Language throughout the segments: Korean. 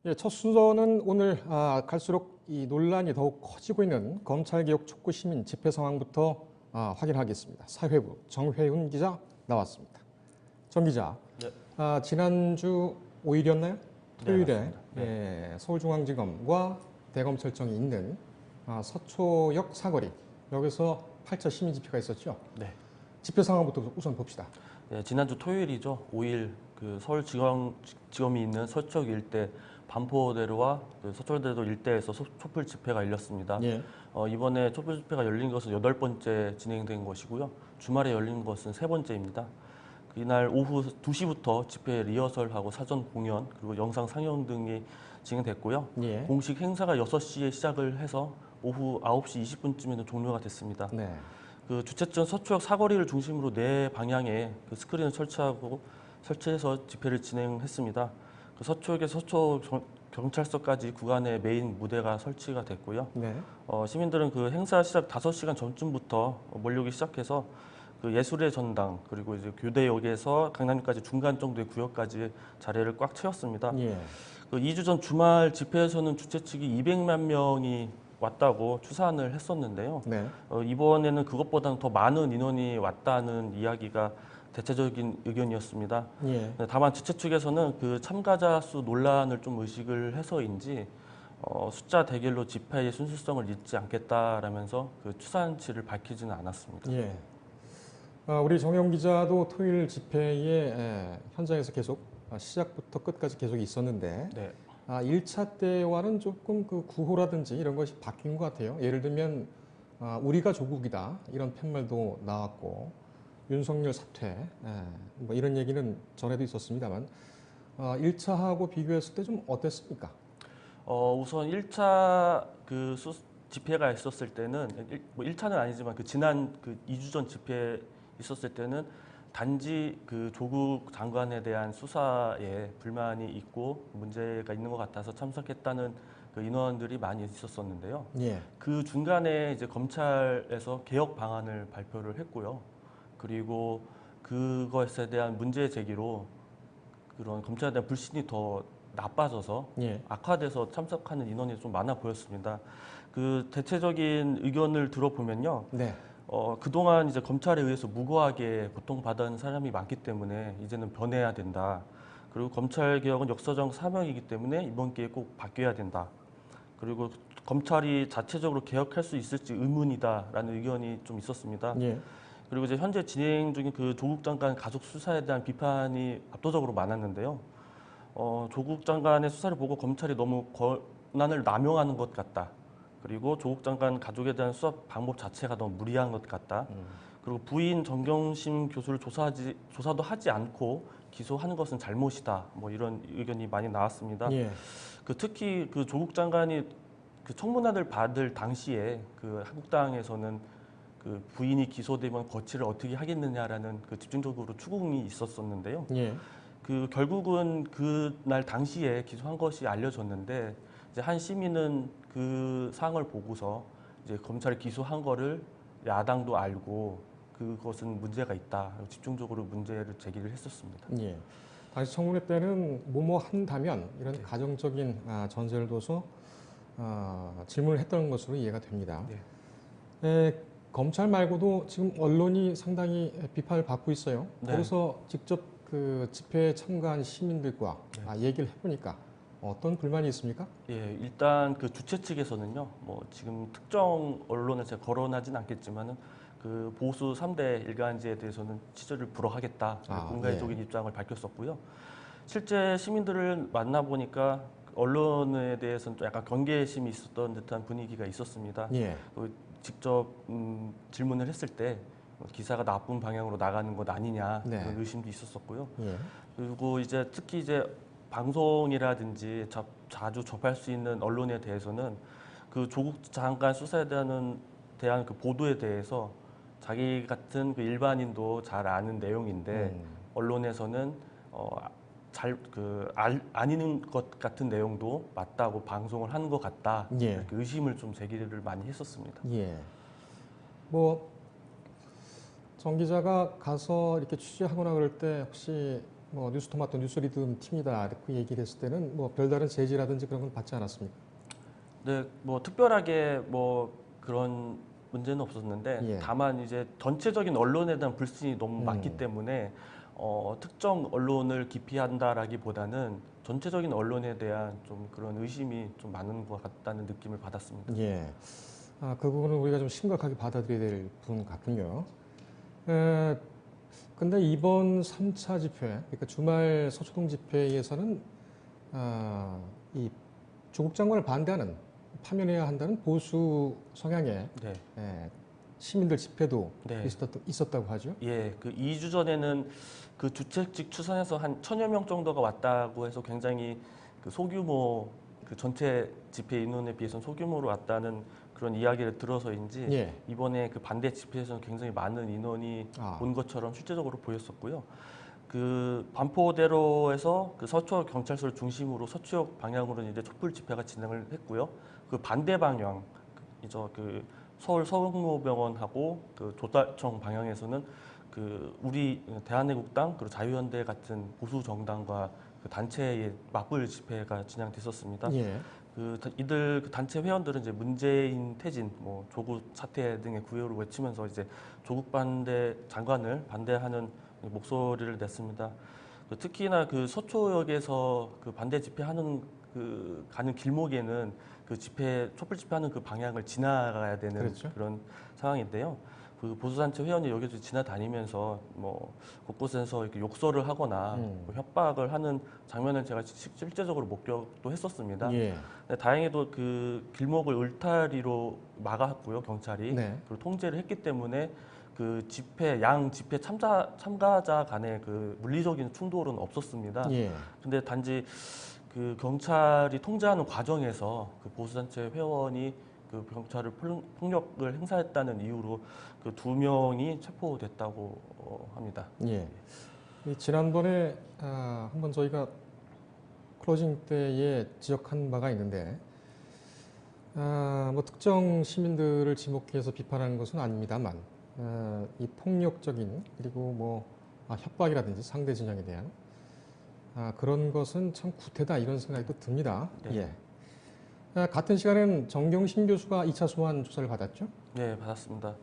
예, 첫 순서는 오늘 갈수록 이 논란이 더욱 커지고 있는 검찰개혁 촉구 시민 집회 상황부터 확인하겠습니다. 사회부 정회훈 기자 나왔습니다. 정 기자, 네. 지난주 5일이었나요? 토요일에 네. 서울중앙지검과 대검찰청이 있는 서초역 사거리 여기서 8차 시민 집회가 있었죠. 네. 집회 상황부터 우선 봅시다. 네, 지난주 토요일이죠. 5일 그 서울지검이 있는 서초역 일대 반포대로와 그 서초대로 일대에서 촛불 집회가 열렸습니다. 예. 이번에 촛불 집회가 열린 것은 8번째 진행된 것이고요. 주말에 열린 것은 3번째입니다. 이날 오후 2시부터 집회 리허설하고 사전 공연 그리고 영상 상영 등이 진행됐고요. 예. 공식 행사가 6시에 시작을 해서 오후 9시 20분쯤에는 종료가 됐습니다. 네. 그 주최청 서초역 사거리를 중심으로 네 방향에 그 스크린을 설치해서 집회를 진행했습니다. 그 서초역에 서초 경찰서까지 구간에 메인 무대가 설치가 됐고요. 네. 시민들은 그 행사 시작 5시간 전쯤부터 몰려오기 시작해서 그 예술의 전당 그리고 이제 교대역에서 강남까지 중간 정도의 구역까지 자리를 꽉 채웠습니다. 예. 그 2주 전 주말 집회에서는 주최 측이 200만 명이 왔다고 추산을 했었는데요. 네. 이번에는 그것보다는 더 많은 인원이 왔다는 이야기가 대체적인 의견이었습니다. 예. 다만 주최 측에서는 그 참가자 수 논란을 좀 의식을 해서인지 숫자 대결로 집회의 순수성을 잊지 않겠다라면서 그 추산치를 밝히지는 않았습니다. 예. 우리 정영 기자도 토요일 집회에 현장에서 계속 시작부터 끝까지 계속 있었는데 네. 1차 때와는 조금 그 구호라든지 이런 것이 바뀐 것 같아요. 예를 들면 우리가 조국이다 이런 팻말도 나왔고 윤석열 사퇴 뭐 이런 얘기는 전에도 있었습니다만 1차하고 비교했을 때 좀 어땠습니까? 우선 1차 그 집회가 있었을 때는 뭐 1차는 아니지만 그 지난 그 2주 전 집회 있었을 때는 단지 그 조국 장관에 대한 수사에 불만이 있고 문제가 있는 것 같아서 참석했다는 그 인원들이 많이 있었었는데요. 예. 그 중간에 이제 검찰에서 개혁 방안을 발표를 했고요. 그리고 그것에 대한 문제 제기로 그런 검찰에 대한 불신이 더 나빠져서 예. 악화돼서 참석하는 인원이 좀 많아 보였습니다. 그 대체적인 의견을 들어보면요. 네. 그동안 이제 검찰에 의해서 무고하게 고통받은 사람이 많기 때문에 이제는 변해야 된다. 그리고 검찰 개혁은 역사적 사명이기 때문에 이번 기회에 꼭 바뀌어야 된다. 그리고 검찰이 자체적으로 개혁할 수 있을지 의문이다라는 의견이 좀 있었습니다. 예. 그리고 이제 현재 진행 중인 그 조국 장관 가족 수사에 대한 비판이 압도적으로 많았는데요. 조국 장관의 수사를 보고 검찰이 너무 권한을 남용하는 것 같다. 그리고 조국 장관 가족에 대한 수사 방법 자체가 너무 무리한 것 같다. 그리고 부인 정경심 교수를 조사도 하지 않고 기소하는 것은 잘못이다. 뭐 이런 의견이 많이 나왔습니다. 예. 그 특히 그 조국 장관이 그 청문회를 받을 당시에 그 한국당에서는 그 부인이 기소되면 거취를 어떻게 하겠느냐라는 그 집중적으로 추궁이 있었었는데요. 예. 그 결국은 그날 당시에 기소한 것이 알려졌는데 이제 한 시민은 그 사항을 보고서 이제 검찰이 기소한 거를 야당도 알고 그것은 문제가 있다. 집중적으로 문제를 제기를 했었습니다. 예. 당시 청문회 때는 뭐뭐 한다면 이런 네. 가정적인 전제를 둬서 질문을 했던 것으로 이해가 됩니다. 네. 검찰 말고도 지금 언론이 상당히 비판을 받고 있어요. 네. 거기서 직접 그 집회에 참가한 시민들과 얘기를 해보니까 어떤 불만이 있습니까? 예, 일단 그 주최 측에서는요, 뭐 지금 특정 언론에 제가 거론하진 않겠지만은 그 보수 3대 일간지에 대해서는 취재를 불허하겠다 공개적인 입장을 밝혔었고요. 실제 시민들을 만나보니까 언론에 대해서는 좀 약간 경계심이 있었던 듯한 분위기가 있었습니다. 예. 직접 질문을 했을 때 기사가 나쁜 방향으로 나가는 것 아니냐 네. 그런 의심도 있었었고요. 예. 그리고 이제 특히 이제 방송이라든지 자주 접할 수 있는 언론에 대해서는 그 조국 장관 수사에 대한 그 보도에 대해서 자기 같은 그 일반인도 잘 아는 내용인데 언론에서는 아닌 것 같은 내용도 맞다고 방송을 하는 것 같다. 예. 이렇게 의심을 좀 제기를 많이 했었습니다. 예. 뭐 정 기자가 가서 이렇게 취재하거나 그럴 때 혹시 뭐 뉴스토마토 뉴스리듬 팀이다 이렇게 얘기를 했을 때는 뭐 별다른 제지라든지 그런 건 받지 않았습니까? 네, 뭐 특별하게 뭐 그런 문제는 없었는데 예. 다만 이제 전체적인 언론에 대한 불신이 너무 많기 음. 때문에 특정 언론을 기피한다라기보다는 전체적인 언론에 대한 좀 그런 의심이 좀 많은 것 같다는 느낌을 받았습니다. 예. 그 부분은 우리가 좀 심각하게 받아들여야 될 부분 같군요. 에, 근데 이번 3차 집회, 그러니까 주말 서초동 집회에서는 이 조국 장관을 반대하는 파면해야 한다는 보수 성향의 네, 시민들 집회도 네. 있었다고 하죠. 예, 그 2주 전에는 그 주최측 추산해서 한 1,000여 명 정도가 왔다고 해서 굉장히 그 소규모 그 전체 집회 인원에 비해서는 소규모로 왔다는 그런 이야기를 들어서인지 예. 이번에 그 반대 집회에서는 굉장히 많은 인원이 아, 온 것처럼 실제적으로 보였었고요. 그 반포대로에서 그 서초 경찰서를 중심으로 서초역 방향으로는 이제 촛불 집회가 진행을 했고요. 그 반대 방향, 이제 그 서울 서흥로병원하고 그 조달청 방향에서는 그 우리 대한애국당 그리고 자유연대 같은 보수 정당과 그 단체의 맞불 집회가 진행됐었습니다. 예. 이들 그 단체 회원들은 이제 문재인 퇴진, 뭐 조국 사퇴 등의 구호를 외치면서 이제 조국 반대 장관을 반대하는 목소리를 냈습니다. 특히나 그 서초역에서 그 반대 집회하는 그 가는 길목에는 그 집회 촛불 집회하는 그 방향을 지나가야 되는 그렇죠. 그런 상황인데요. 그 보수단체 회원이 여기서 지나다니면서 뭐 곳곳에서 이렇게 욕설을 하거나 뭐 협박을 하는 장면을 제가 실제적으로 목격도 했었습니다. 예. 근데 다행히도 그 길목을 울타리로 막았고요, 경찰이. 네. 그리고 통제를 했기 때문에 그 양 집회 참가자 간의 그 물리적인 충돌은 없었습니다. 예. 근데 단지 그 경찰이 통제하는 과정에서 그 보수단체 회원이 그 경찰을 폭력을 행사했다는 이유로 그 2명이 체포됐다고 합니다. 예. 지난번에 한번 저희가 클로징 때에 지적한 바가 있는데 뭐 특정 시민들을 지목해서 비판하는 것은 아닙니다만 이 폭력적인 그리고 뭐 협박이라든지 상대 진영에 대한 그런 것은 참 구태다 이런 생각이 또 듭니다. 네. 예. 같은 시간에는 정경심 교수가 2차 소환 조사를 받았죠? 네, 받았습니다.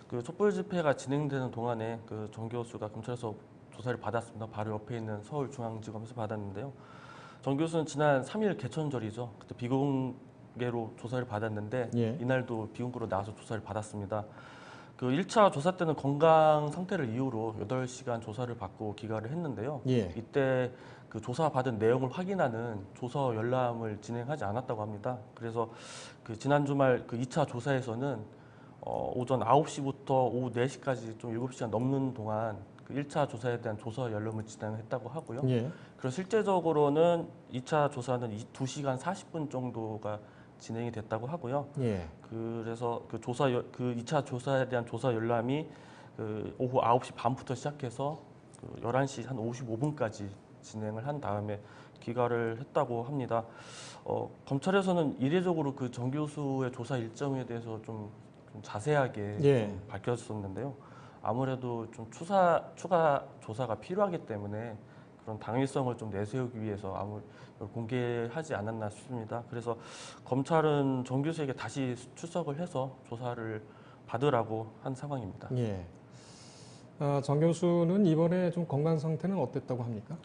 그 촛불 집회가 진행되는 동안에 그 정 교수가 검찰에서 조사를 받았습니다. 바로 옆에 있는 서울중앙지검에서 받았는데요. 정 교수는 지난 3일 개천절이죠. 그때 비공개로 조사를 받았는데 예. 이날도 비공개로 나와서 조사를 받았습니다. 그 1차 조사 때는 건강 상태를 이유로 8시간 조사를 받고 귀가를 했는데요. 예. 이때 그 조사 받은 내용을 확인하는 조사 열람을 진행하지 않았다고 합니다. 그래서 그 지난 주말 그 2차 조사에서는 오전 9시부터 오후 4시까지 좀 7시간 넘는 동안 그 1차 조사에 대한 조사 열람을 진행했다고 하고요. 예. 그리고 실제적으로는 2차 조사는 2시간 40분 정도가 진행이 됐다고 하고요. 예. 그래서 그 2차 조사에 대한 조사 열람이 그 오후 9시 반부터 시작해서 그 11시 한 55분까지 진행을 한 다음에 귀가를 했다고 합니다. 검찰에서는 이례적으로 그 정 교수의 조사 일정에 대해서 좀 자세하게 예. 좀 밝혔었는데요. 아무래도 좀 추가 조사가 필요하기 때문에 그런 당위성을 좀 내세우기 위해서 공개하지 않았나 싶습니다. 그래서 검찰은 정 교수에게 다시 출석을 해서 조사를 받으라고 한 상황입니다. 예. 정 교수는 이번에 좀 건강 상태는 어땠다고 합니까?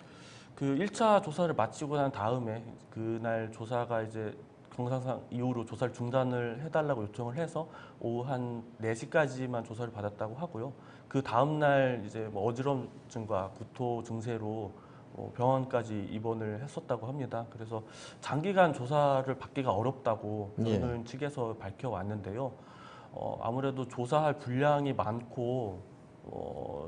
그 1차 조사를 마치고 난 다음에 그날 조사가 이제 건강상 이후로 조사를 중단을 해달라고 요청을 해서 오후 한 4시까지만 조사를 받았다고 하고요. 그 다음날 이제 뭐 어지럼증과 구토 증세로 병원까지 입원을 했었다고 합니다. 그래서 장기간 조사를 받기가 어렵다고 예. 변호인 측에서 밝혀왔는데요. 아무래도 조사할 분량이 많고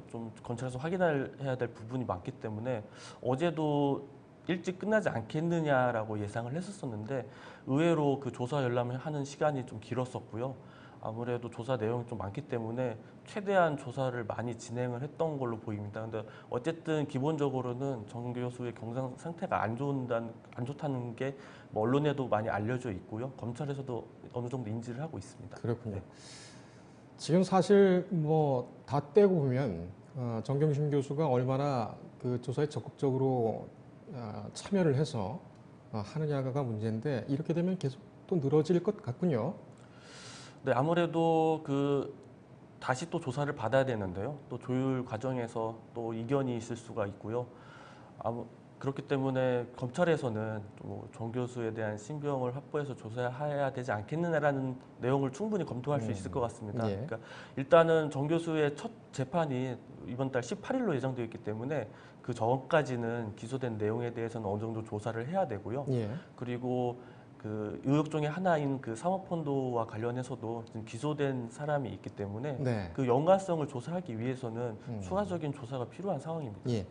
좀 검찰에서 확인해야 될 부분이 많기 때문에 어제도 일찍 끝나지 않겠느냐라고 예상을 했었는데 의외로 그 조사 열람을 하는 시간이 좀 길었었고요. 아무래도 조사 내용이 좀 많기 때문에 최대한 조사를 많이 진행을 했던 걸로 보입니다. 근데 어쨌든 기본적으로는 정 교수의 건강 상태가 안 좋다는 게 뭐 언론에도 많이 알려져 있고요. 검찰에서도 어느 정도 인지를 하고 있습니다. 그렇군요. 네. 지금 사실 뭐 다 떼고 보면 정경심 교수가 얼마나 그 조사에 적극적으로 참여를 해서 하느냐가 문제인데 이렇게 되면 계속 또 늘어질 것 같군요. 네, 아무래도 다시 또 조사를 받아야 되는데요. 또 조율 과정에서 또 이견이 있을 수가 있고요. 그렇기 때문에 검찰에서는 정 교수에 대한 신병을 확보해서 조사해야 되지 않겠느냐라는 내용을 충분히 검토할 수 있을 것 같습니다. 예. 그러니까 일단은 정 교수의 첫 재판이 이번 달 18일로 예정되어 있기 때문에 그 전까지는 기소된 내용에 대해서는 어느 정도 조사를 해야 되고요. 예. 그리고 그 의혹 중에 하나인 그 사모펀드와 관련해서도 지금 기소된 사람이 있기 때문에 네. 그 연관성을 조사하기 위해서는 추가적인 조사가 필요한 상황입니다. 예.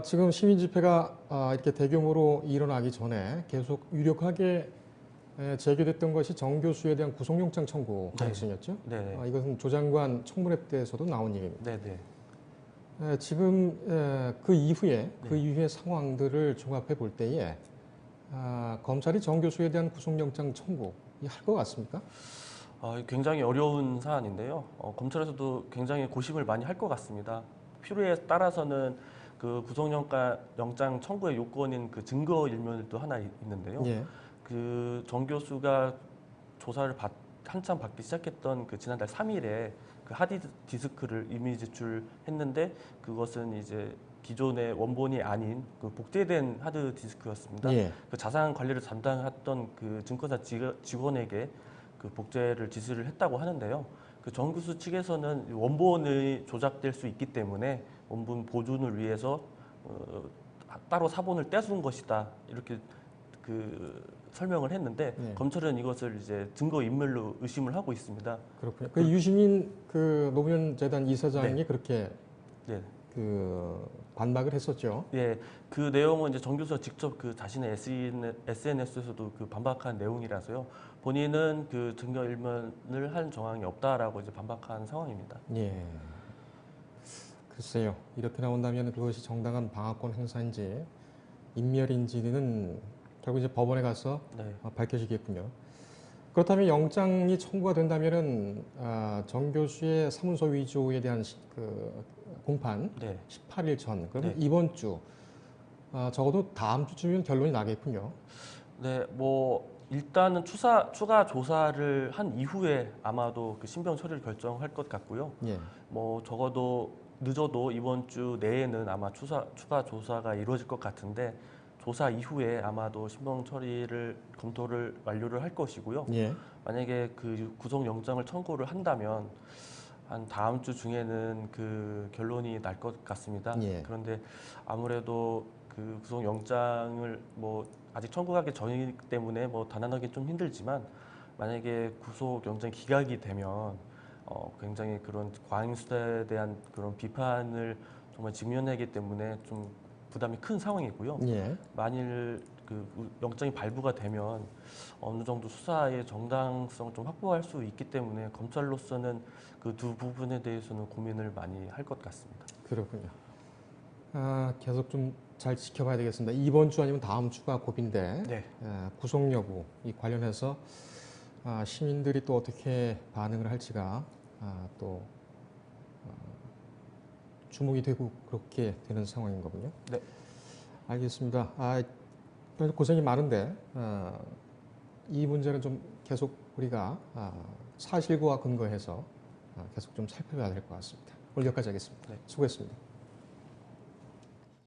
지금 시민 집회가 이렇게 대규모로 일어나기 전에 계속 유력하게 제기됐던 것이 정 교수에 대한 구속영장 청구 가능성이었죠. 네. 이것은 조 장관 청문회 때에서도 나온 얘기입니다. 네, 네. 지금 그 이후의 상황들을 종합해 볼 때에 검찰이 정 교수에 대한 구속영장 청구 할 것 같습니까? 굉장히 어려운 사안인데요. 검찰에서도 굉장히 고심을 많이 할 것 같습니다. 필요에 따라서는 그 구속영장 청구의 요건인 그 증거 일면도 하나 있는데요. 예. 그 정 교수가 조사를 한참 받기 시작했던 그 지난달 3일에 그 하드디스크를 이미 제출했는데 그것은 이제 기존의 원본이 아닌 그 복제된 하드디스크였습니다. 예. 그 자산 관리를 담당했던 그 증권사 직원에게 그 복제를 지시를 했다고 하는데요. 그 정 교수 측에서는 원본이 조작될 수 있기 때문에 원본 보존을 위해서 따로 사본을 떼준 것이다 이렇게 그 설명을 했는데 네. 검찰은 이것을 이제 증거 인멸로 의심을 하고 있습니다. 그렇군요. 그 유시민 그 노무현 재단 이사장이 네. 그렇게 네. 그 반박을 했었죠. 예, 그 내용은 이제 정 교수가 직접 그 자신의 SNS에서도 그 반박한 내용이라서요. 본인은 그 증거 일면을 한 정황이 없다라고 이제 반박한 상황입니다. 예. 글쎄요. 이렇게 나온다면 그것이 정당한 방어권 행사인지 인멸인지는 결국 이제 법원에 가서 네. 밝혀지겠군요. 그렇다면 영장이 청구가 된다면은 정 교수의 사문서 위조에 대한 그 공판 네. 18일 전, 그러면 네. 이번 주 적어도 다음 주쯤이면 결론이 나겠군요. 네, 뭐 일단은 추가 조사를 한 이후에 아마도 그 신병 처리를 결정할 것 같고요. 예. 뭐 적어도 늦어도 이번 주 내에는 아마 추가 조사가 이루어질 것 같은데 조사 이후에 아마도 신병 처리를 검토를 완료를 할 것이고요. 예. 만약에 그 구속영장을 청구를 한다면 한 다음 주 중에는 그 결론이 날 것 같습니다. 예. 그런데 아무래도 그 구속영장을 뭐 아직 청구하기 전이기 때문에 뭐 단언하기 좀 힘들지만 만약에 구속영장 기각이 되면 굉장히 그런 과잉수사에 대한 그런 비판을 정말 직면하기 때문에 좀 부담이 큰 상황이고요. 예. 만일 그 영장이 발부가 되면 어느 정도 수사의 정당성을 좀 확보할 수 있기 때문에 검찰로서는 그 두 부분에 대해서는 고민을 많이 할 것 같습니다. 그렇군요. 계속 좀 잘 지켜봐야 되겠습니다. 이번 주 아니면 다음 주가 고비인데 네. 구속 여부 이 관련해서 시민들이 또 어떻게 반응을 할지가 또 주목이 되고 그렇게 되는 상황인 거군요. 네. 알겠습니다. 그래도 고생이 많은데 이 문제는 좀 계속 우리가 사실과 근거해서 계속 좀 살펴봐야 될 것 같습니다. 오늘 여기까지 하겠습니다. 네. 수고했습니다.